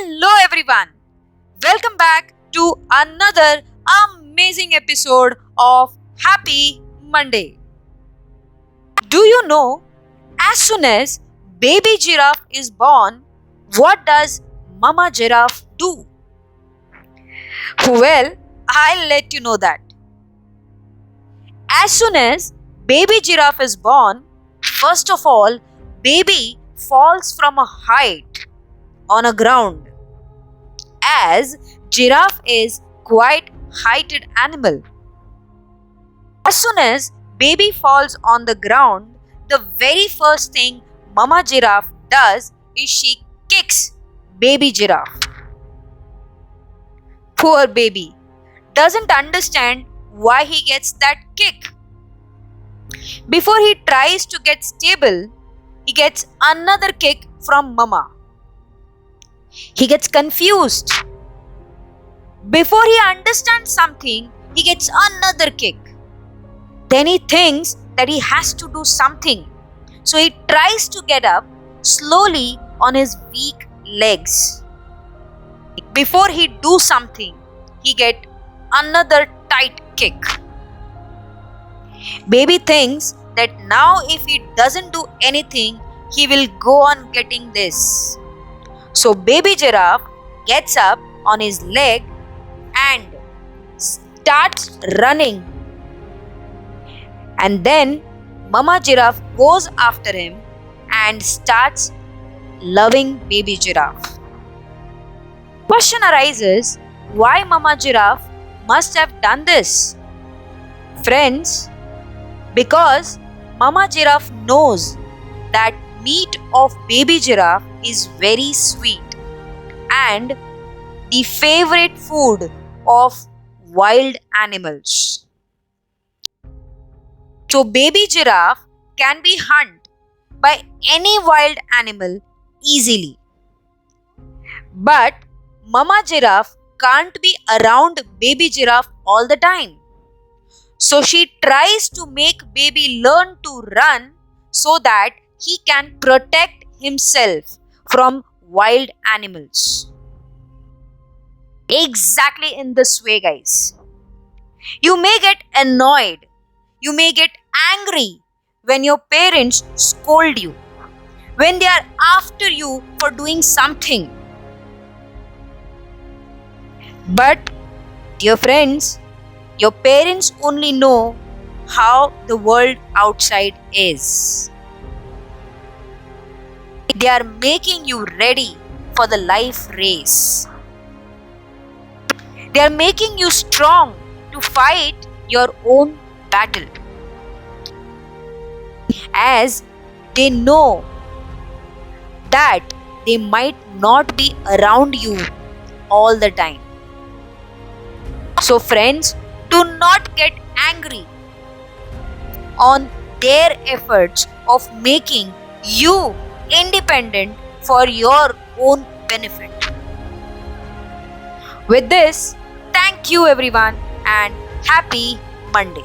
Hello everyone. Welcome back to another amazing episode of Happy Monday. Do you know, as soon as baby giraffe is born, what does mama giraffe do? Well, I'll let you know that. As soon as baby giraffe is born, first of all, baby falls from a height on a ground, as giraffe is quite heighted animal. As soon as baby falls on the ground, the very first thing mama giraffe does is she kicks baby giraffe. Poor baby doesn't understand why he gets that kick. Before he tries to get stable, he gets another kick from mama. He gets confused. Before he understands something, he gets another kick. Then he thinks that he has to do something. So he tries to get up slowly on his weak legs. Before he do something, he get another tight kick. Baby thinks that now if he doesn't do anything, he will go on getting this. So baby giraffe gets up on his leg and starts running. And then mama giraffe goes after him and starts loving baby giraffe. Question arises, why mama giraffe must have done this? Friends, because mama giraffe knows that meat of baby giraffe is very sweet and the favorite food of wild animals. So baby giraffe can be hunted by any wild animal easily. But mama giraffe can't be around baby giraffe all the time. So she tries to make baby learn to run so that he can protect himself from wild animals. Exactly in this way, guys. You may get annoyed, you may get angry when your parents scold you, when they are after you for doing something. But, dear friends, your parents only know how the world outside is. They are making you ready for the life race. They are making you strong to fight your own battle. As they know that they might not be around you all the time. So friends, do not get angry on their efforts of making you independent for your own benefit. With this, thank you everyone and happy Monday.